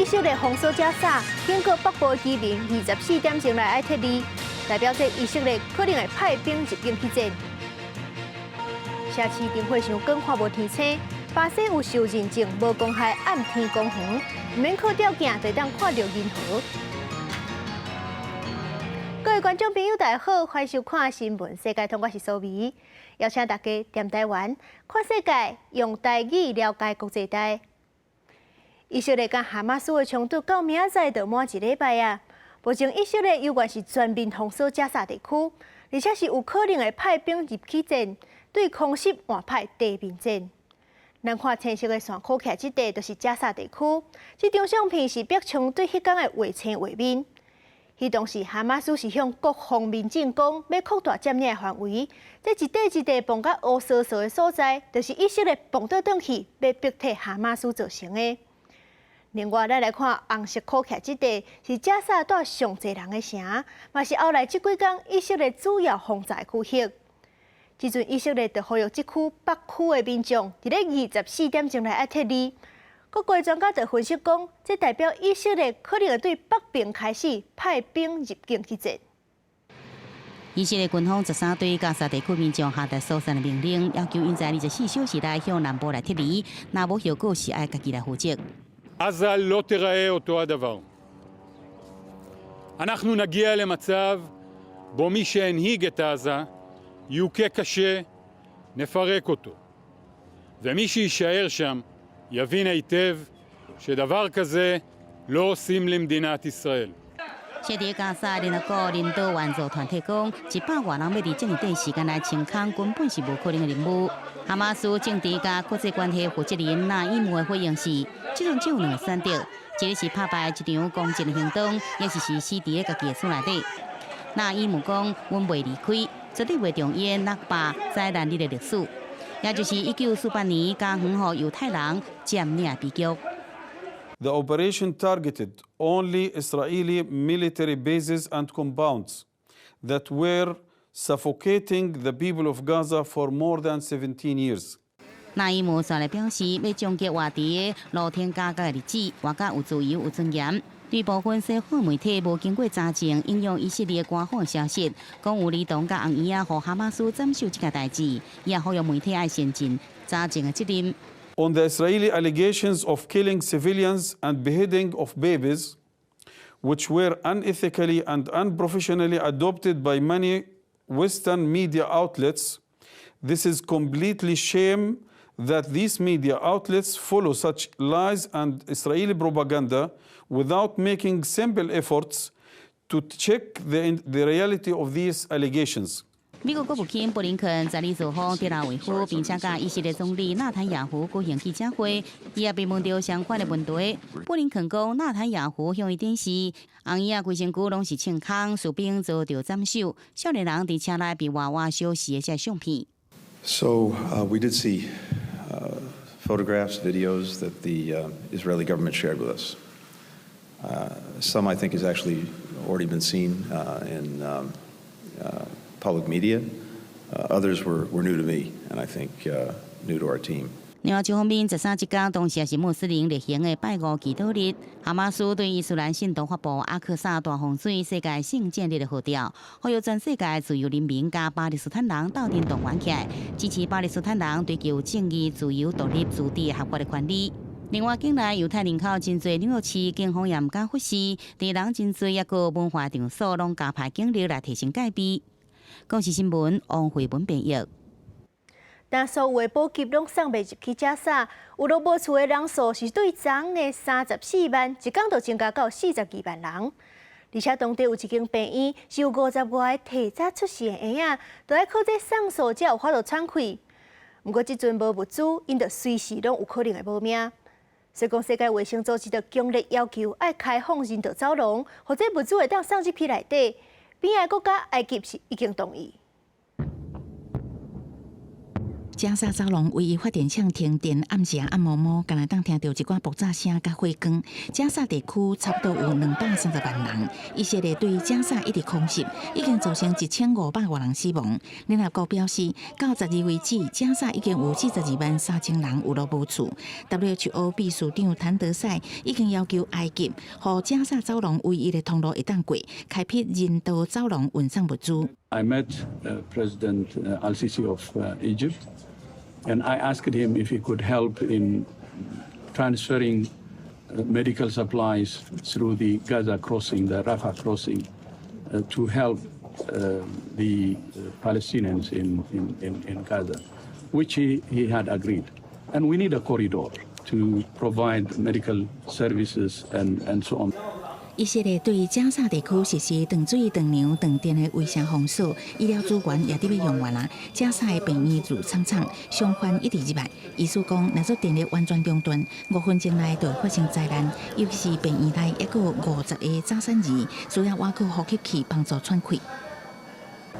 以色列封锁加沙，警告北部居民24点钟内爱撤离，代表这以色列可能会派兵入境去战。社市灯火上更看无天星，巴西有受认证无公害暗天公园，唔免靠吊镜就当看到银河。各位观众朋友，大家好，欢迎收看新闻世界通，我是苏眉，邀请大家踮台湾看世界，用台语了解国际台。以色列甲哈马斯的冲突到明仔载就满一礼拜啊！目前以色列有关是全面封锁加沙地区，而且是有可能会派兵入去战，对空袭换派地面战。咱看青色的线箍起来，这地就是加沙地区。这张相片是逼冲对迄天的画青画面。迄当时哈马斯是向各方面进攻，要扩大占领范围。这一地碰到乌索索的所在，就是以色列碰倒转去，要逼退哈马斯造成的。另外，咱来看红色箍起来，这地是加沙带上侪人的城，嘛是后来这几天以色列主要轰炸区域。即阵以色列就呼吁这区北区的民众，伫咧24点钟内爱撤离。各国专家就分析讲，这代表以色列可能会对北边开始派兵入境去战。以色列军方13对加沙地区民众下达疏散的命令，要求因在24小时内向南部来撤离，若无效果是爱家己来负责。עזה לא תיראה אותו הדבר. אנחנו נגיע למצב בו מי שהנהיג את עזה יוכה קשה, נפרק אותו. ומי שיישאר שם יבין היטב שדבר כזה לא עושים למדינת ישראל. 设伫加沙联合国领导援助团体讲，100万人要伫这么短时间内清空，根本是无可能的任务。哈马斯政治甲国际关系负责人纳伊姆的回应是：即阵只有2个选择，一个是拍败一场攻击的行动，也是死伫家己的厝内底。纳伊姆讲：阮袂离开，绝对袂重演nak巴灾难日的历史，也就是1948年加远予犹太人占领悲剧。The operation targeted only Israeli military bases and compounds that were suffocating the people of Gaza for more than 17 years. 纳伊姆煞来表示，要终结活伫的露天加价的日子，活甲有自由有尊严。对部分西方媒体无经过查证，引用以色列官方消息，讲有儿童甲红衣仔互哈马斯斩首这件代志，也呼吁媒体爱先尽查证的责任。On the Israeli allegations of killing civilians and beheading of babies, which were unethically and unprofessionally adopted by many Western media outlets, this is completely shame that these media outlets follow such lies and Israeli propaganda without making simple efforts to check the reality of these allegations. 美国国务卿布林肯在里造访特拉维夫，并且甲以色列总理纳坦雅胡举行记者会，伊也被问到相关的问题。布林肯讲，纳坦雅胡向伊展示红衣仔规身躯拢是穿空，士兵遭到斩首，少年人伫车内被娃娃烧死的这相片。So we did see photographs, videos that the Israeli government shared with us. Some I think has actually already been seen in public media. Others were new to me, and I think new to our team. 另外一方面，13日天当时也是穆斯林例行的拜五祈祷日。哈马斯对伊斯兰信徒发布阿克萨大洪水世界圣战日的号召，呼吁全世界自由人民甲巴勒斯坦人斗阵动员起来，支持巴勒斯坦人追求正义、自由、独立、自治的合法的权利。另外，境内犹太人口真侪，纽约市警方也唔敢忽视，地人真侪，也个文化场所拢加派警力来提升戒备。公视新闻王慧文编译。但所有的补给拢送袂入去加沙，有落无厝的人数是对昨昏的34万，一天就增加到42万人。而且当地有一间病院是有50外个提早出世的婴仔，就要靠这送数才有法度喘气。不过即阵无物资，因着随时拢有可能会无命。所以讲，世界卫生组织就强烈要求爱开放人道走廊，或者物资会当送入去内底。边个国家埃及是已经同意。加沙走廊唯一发电厂停电，暗时暗暝暝，敢若当听到一寡爆炸声甲火光。加沙地区差不多有230万人，以色列对加沙一直空袭，已经造成1500多人死亡。联合国表示，到12月为止，加沙已经有42万3000人有落无厝。WHO 秘书长谭德赛已经要求埃及，予加沙走廊唯一的通路一旦过，开辟人道走廊运送物资。I met President Al-Sisi of Egypt, and I asked him if he could help in transferring medical supplies through the Gaza crossing, the Rafah crossing, to help the Palestinians in Gaza, which he had agreed. And we need a corridor to provide medical services and so on. 以色列对加沙地区实施断水、断粮、断电的卫生封锁，医疗资源也得要用完啦。加沙的病院如苍苍，伤患一直入来。医师讲，若做电力完全中断，5分钟内就会发生灾难。尤其是病院内还有50个早产儿，需要挖苦呼吸器帮助喘气。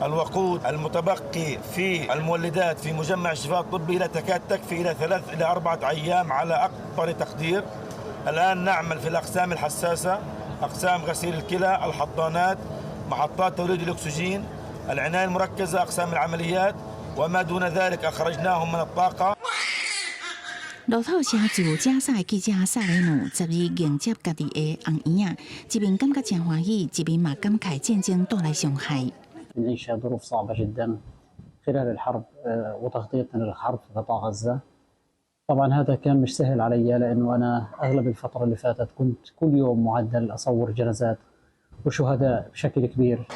الوقود المتبقي في المولدات في مجمع الشفاء الطبي لا تكاد تكفي إلى 3 إلى 4 أيام على أكبر تقدير. الآن نعمل في الأقسام الحساسة، أقسام غسيل الكلى، الحضانات، محطات توليد الأكسجين، العناية المركزة، أقسام العمليات، وما دون ذلك أخرجناهم من الطاقة. 路透社驻加沙的记者萨雷努12迎接家己的红衣啊，一面感觉真欢喜，一面嘛感慨战争带来伤害。 نعيش ظروف صعبة جدا خلال الحرب وتغطيتنا للحرب في قطاع غزة. طبعا هذا كان مش سهل علي لأنه أنا أغلب الفترة اللي فاتت كنت كل يوم معدل أصور جنازات وشهداء بشكل كبير.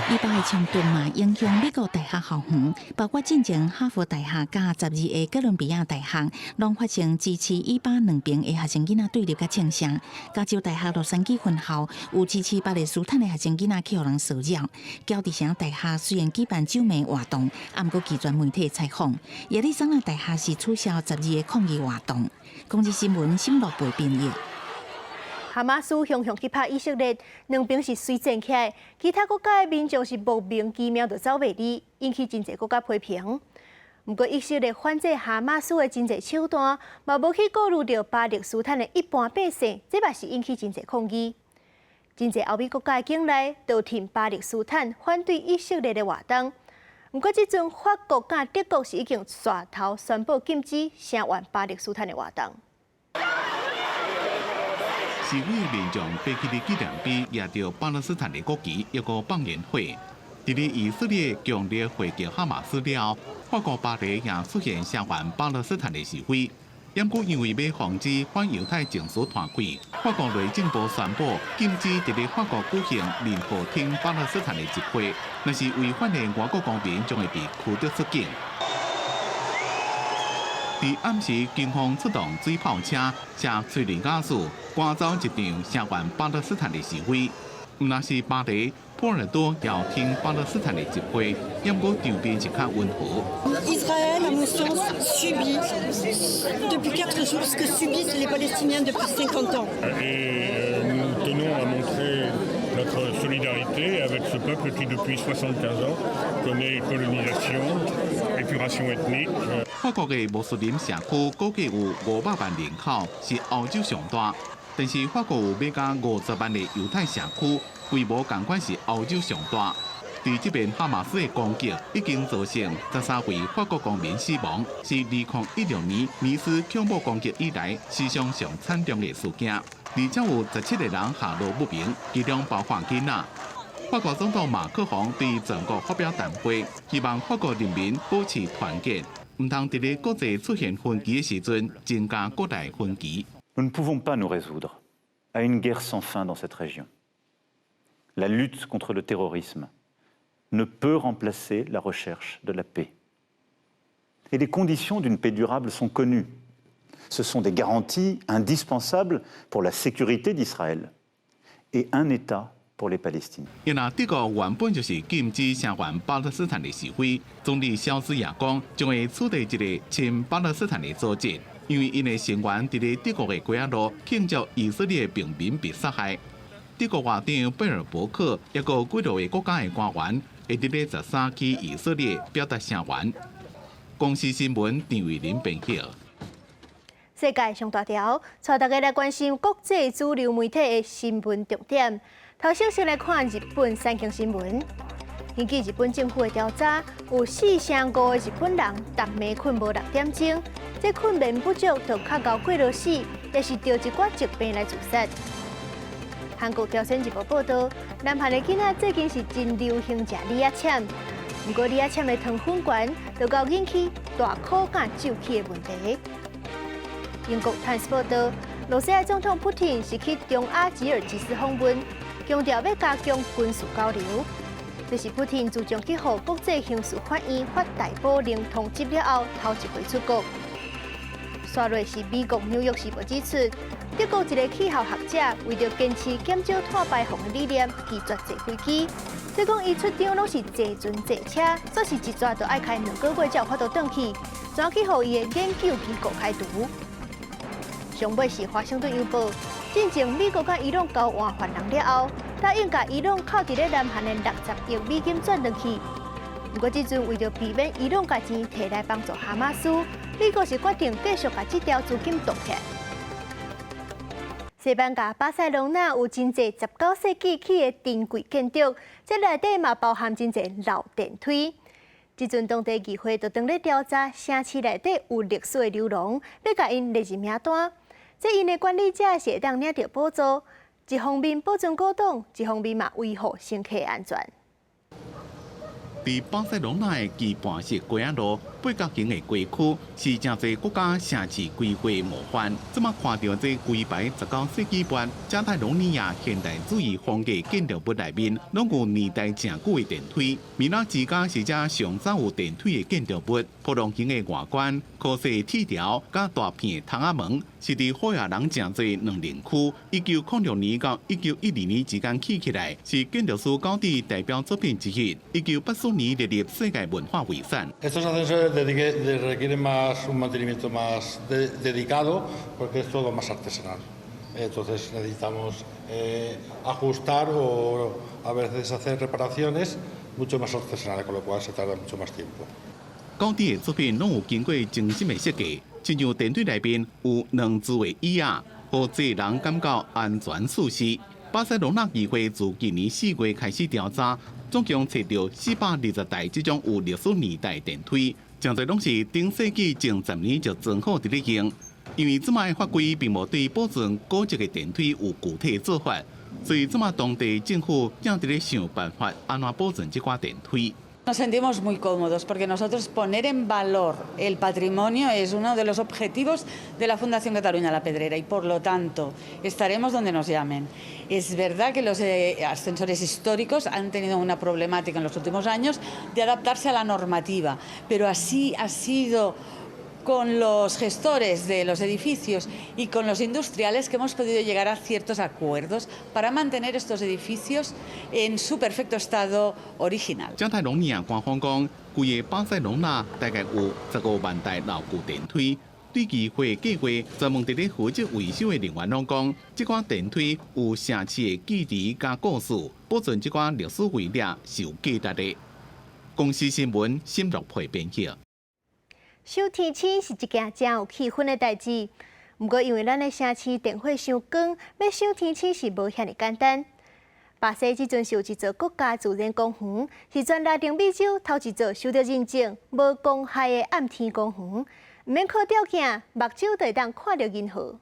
以巴的冲突嘛，影响美国大学校园，包括进前哈佛大学甲12个哥伦比亚大学，拢发生支持以巴两边的学生囡仔对立甲庆声。加州大学洛杉矶分校有支持巴勒斯坦的学生囡仔去互人骚扰。乔治城大学虽然举办酒美活动，毋过拒绝媒体采访。亚利桑那大学是取消12个抗议活动。公司新闻新乐培编译。 哈马斯雄雄去拍以色列，两边是水战起来，其他国家的民众是莫名其妙就走袂离，引起真侪国家批评。不过以色列反制哈马斯的真侪手段，嘛无去顾虑到巴勒斯坦的一般百姓，这嘛是引起真侪抗议。真侪欧美国家的境内都挺巴勒斯坦反对以色列的活动。不过即阵法国甲德国是已经带头宣布禁止声援巴勒斯坦的活动。 示威民众爬起的纪念碑，压着巴勒斯坦的国旗，一个放烟火。伫咧以色列强烈回击哈马斯了，法国巴黎也出现声援巴勒斯坦的示威。不过因为要防止反犹太情绪团开，法国内政部宣布禁止伫咧法国举行任何挺巴勒斯坦的集会，若是违反的外国公民将会被驱逐出境。 伫暗时，警方出动水炮车、加催泪瓦斯，赶走一场声援巴勒斯坦的示威。毋但是巴黎、波尔多也有挺巴勒斯坦的集会，不过场面是较温和。Israël, à mon sens, subit depuis 4 jours ce que subissent les Palestiniens depuis 50 ans. Et nous tenons à montrer notre solidarité avec ce peuple qui, depuis 75 ans, connaît colonisation, épuration ethnique. 法国的穆斯林社区估计有500万人口，是欧洲上大。但是法国有要加50万的犹太社区，规模同款是欧洲上大。伫这边哈马斯的攻击已经造成13位法国公民死亡，是2016年尼斯恐怖攻击以来史上上惨重的事件。而且有17个人下落不明，其中包括囡仔。法国总统马克宏对全国发表谈话，希望法国人民保持团结。 唔通伫咧国际出现分歧的时阵，增加国内分歧。Nous ne pouvons pas nous résoudre à une guerre sans fin dans cette région. La lutte contre le terrorisme ne peut remplacer la recherche de la paix. Et les conditions d'une paix durable sont connues. Ce sont des garanties indispensables pour la sécurité d'Israël et un État. 因为德国原本就是禁止声援巴勒斯坦的示威，总理肖兹也讲将会取缔一个亲巴勒斯坦的组织，因为因的成员伫咧德国的街路庆祝以色列平民被杀害。德国外长贝尔伯克也有几多个国家的官员会伫咧13去以色列表达声援。公司新闻张伟林编辑。世界上大条，带大家来关心国际主流媒体的新闻重点。头先来看日本三更新闻。根据日本政府的调查，有4成5的日本人逐暝困无6点钟，这困眠不足就较高过劳死，也是着一寡疾病来自杀。韩国朝鲜日报报道，南韩的囡仔最近是真流行食李亚签，不过李亚签的糖分悬，就到引起大口甲皱起的问题。英国《Times》报道，罗西亚总统普京是去中阿吉尔吉斯访问，强调要加强军事交流。这是普京自从去予国际刑事法院发逮捕令通缉了后，头一回出国。刷落是美国《纽约时报》指出，德国一个气候学者为着坚持减少碳排放的理念，拒绝坐飞机。据讲，伊出场拢是坐船坐车，说是一抓就爱开2个月才有法度转去，怎去予伊的研究机构开除？上尾是《华盛顿邮报》，进前美国甲伊朗交换犯人了后，答应甲伊朗扣伫咧南韩的60亿美金转转去。不过，这阵为着避免伊朗甲钱摕来帮助哈马斯，美国是决定继续把这条资金冻起来。西班牙巴塞隆纳有真侪19世纪起的珍贵建筑，这内底嘛包含真侪老电梯。这阵当地议会就当咧调查城市内底有历史的流氓，要甲因列入名单。这因的管理者是会当领到补助，一方面保存古董，一方面嘛维护乘客安全。伫巴塞隆纳的基盘式街仔路8角形的街区，是真侪国家城市规划模范。即马看到这规排19世纪末加泰隆尼亚现代主义风格建筑物内面，拢有年代真久的电梯。米拉之家是只上早有电梯的建筑物，普通型的外观，可细铁条甲大片的窗仔门，是伫好野人真侪2邻区。1906年到1912年之间起来，是建筑师高地代表作品之一。1984年列入世界文化遗产。Estos ascensores requieren un mantenimiento más dedicado porque es todo más artesanal. Entonces necesitamos ajustar o a veces hacer reparaciones mucho más artesanales, con lo cual se tarda mucho más tiempo. 高地的作品拢有经过精心的设计，亲像电梯内边有2支的椅仔，互坐人感觉安全舒适。巴塞隆纳议会自今年4月开始调查，总共找到420台这种有历史年代的电梯，真侪拢是顶世纪前10年就装好伫咧用。因为即卖法规并无对保存古迹的电梯有具体做法，所以即卖当地政府正伫咧想办法安怎保存这款电梯。Nos sentimos muy cómodos porque nosotros poner en valor el patrimonio es uno de los objetivos de la Fundación Cataluña La Pedrera y por lo tanto estaremos donde nos llamen. Es verdad que los ascensores históricos han tenido una problemática en los últimos años de adaptarse a la normativa, pero así ha sido con los gestores de los edificios y con los industriales que hemos podido llegar a ciertos acuerdos para mantener estos edificios en su perfecto estado original. 加泰隆尼亚官方讲，规个巴塞隆纳大概有15万台老旧电梯。对议会计划，专门伫咧负责维修的人员拢讲，这款电梯有城市的记忆加故事，保存这款历史遗料是有价值的。公司新闻沈玉培编辑。收天星是一件真有气氛的代志，不过因为咱的城市电火伤光，要收天星是无遐尼简单。巴西即阵是有一座国家自然公园，是全拉丁美洲头一座收到认证无公害的暗天公园，唔免靠条件，目睭就会当看到银河。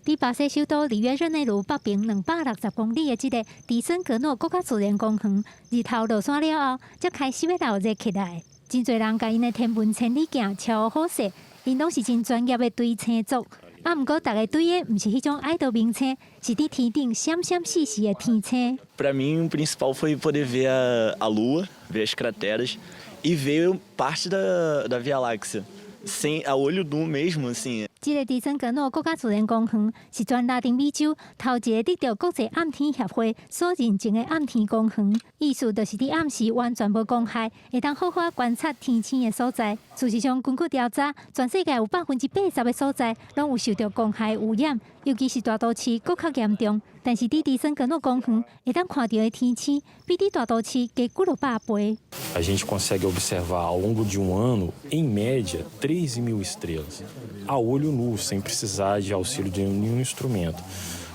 伫巴西首都里约热内卢北边260公里的这个迪森格诺国家自然公园，日头落山了后，才开始要闹热起来。真侪人甲因的天文千里镜超好势，因拢是真专业的堆星族。毋过大家堆的毋是迄种爱豆明星，是伫天顶闪闪细细的天星。Para mim, o principal foi poder ver a Lua, ver as crateras e ver parte da Via Láctea. Sem a olho nu mesmo, assim. 这个迪森格诺国家自然公园是全拉丁美洲头一个得到国际暗天协会所认证的暗天公园，意思就是伫暗时完全无光害，会当好好观察天星的所在。事实上，根据调查，全世界有80%的所在拢有受到光害污染，尤其是大都市更较严重。但是，伫迪森格诺公园会当看到的天星，比伫大都市加几落百倍。A gente consegue observar ao longo de ano, em média, 13.000 estrelas, a olho nu, sem precisar de auxílio de nenhum instrumento.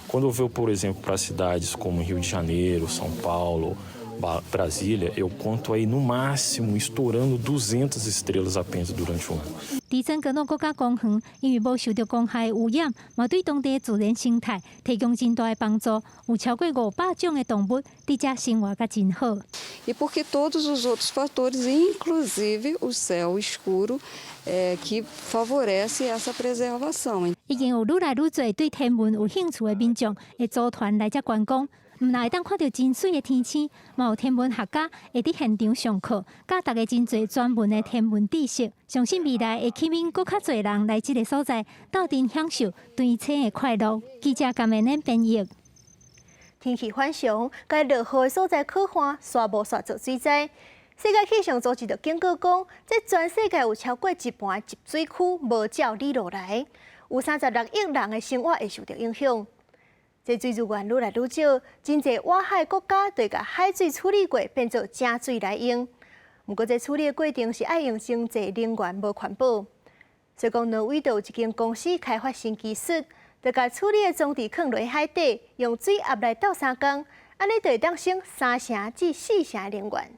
Quando eu vou, por exemplo, para cidades como Rio de Janeiro, São Paulo, Brasília, eu conto aí no máximo estourando 200 estrelas apenas durante o ano. 迪森格诺国家公园因为无受到光害污染，嘛对当地的自然生态提供真大的帮助，有超过500种的动物伫遮生活甲真好。E porque todos os outros fatores, inclusive o céu escuro, que favorece essa preservação. 已经有愈来愈多对天文有兴趣的民众会组团来遮观光。毋但会当看到真水的天星，嘛有天文学家会伫现场上课，教大家真侪专门的天文知识。相信未来会吸引更较侪人来这个所在，斗阵享受对星的快乐。记者甘美恁编译。天气反常，该落雨的所在可旱，沙漠刷做水灾。世界气象组织就警告讲，在全世界有超过一半集水区无照理落来，有36亿人的生活会受到影响。这水资源愈来愈少，真侪外海国家都甲海水处理过变做正水来用。不过，这处理的过程是爱用真侪能源，无环保。所以讲，挪威就有一间公司开发新技术，就甲处理的装置放落海底，用水压来斗3工，安尼就会当省3成至4成能源。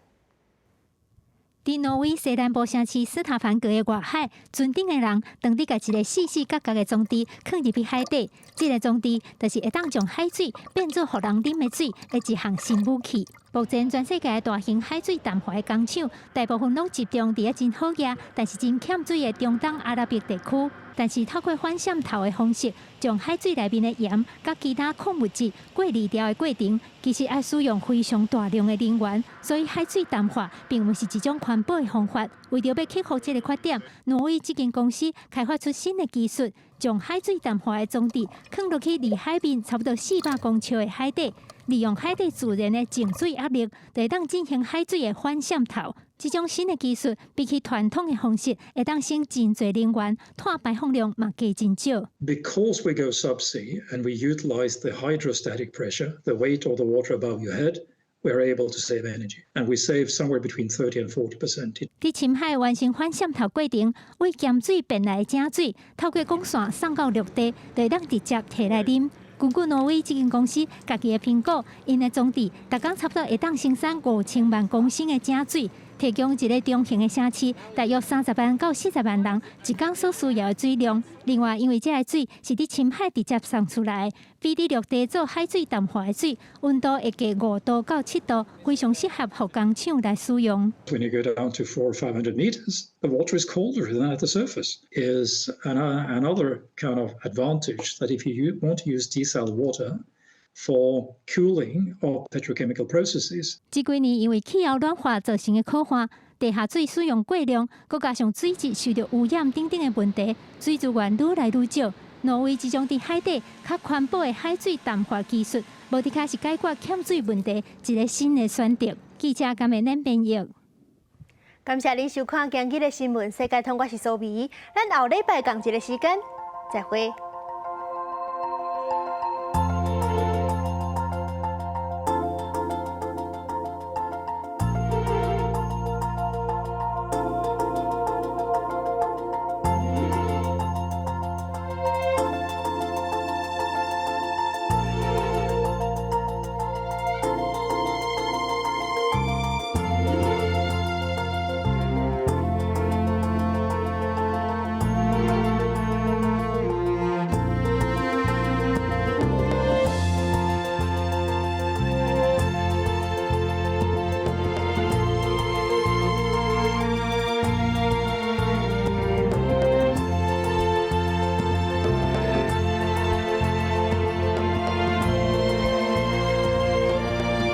伫挪威西南部城市斯塔凡格的外海，船顶的人当伫甲一个四四角角的装置放入去海底。这个装置就是会当将海水变做互人啉的水的一项新武器。目前，全世界的大型海水淡化的工厂，大部分拢集中伫真好野，但是真欠水的中东阿拉伯地区。但是透过反渗透的方式，将海水内面的盐甲其他矿物质过滤掉的过程，其实要使用非常大量的能源，所以海水淡化并不是一种环保的方法。为着要克服这个缺点，挪威这间公司开发出新的技术，将海水淡化的装置放落去离海面差不多400公尺的海底。利用海底自然的静水压力，就会当进行海水的反渗透。这种新的技术比起传统的方式，会当省真侪能源，碳排放量嘛加真少。Because we go subsea and we utilize the hydrostatic pressure, the weight of the water above your head, we are able to save energy, and we save somewhere between 30 and 40%. 伫深海完成反渗透过程，为咸水变来正水，透过光线送到陆地，就会当直接摕来啉。根据挪威这间公司家己的评估，因的装置每工差不多会当生产5000万公升的正水，提供一个中型的城市大约30万到40万人一工所需要的水量。另外，因为这个水是伫深海直接送出来，比伫陆地做海水淡化的水，温度会加5度到7度，非常适合互工厂来使用。When you go down to 400 or 500 meters, the water is colder than at the surface. Is another kind of advantage that if you want to use desaled water for cooling of petrochemical processes. 这几年因为气候暖化造成的可汗、地下水使用过量，再加上水质受到污染等等的问题，水资源愈来愈少。挪威这种伫海底较环保的海水淡化技术，无伫卡是解决欠水问题一个新的选择。记者甘美恁编译。感谢您收看今日的新闻，世界通，我是苏眉，咱后礼拜同一个时间再会。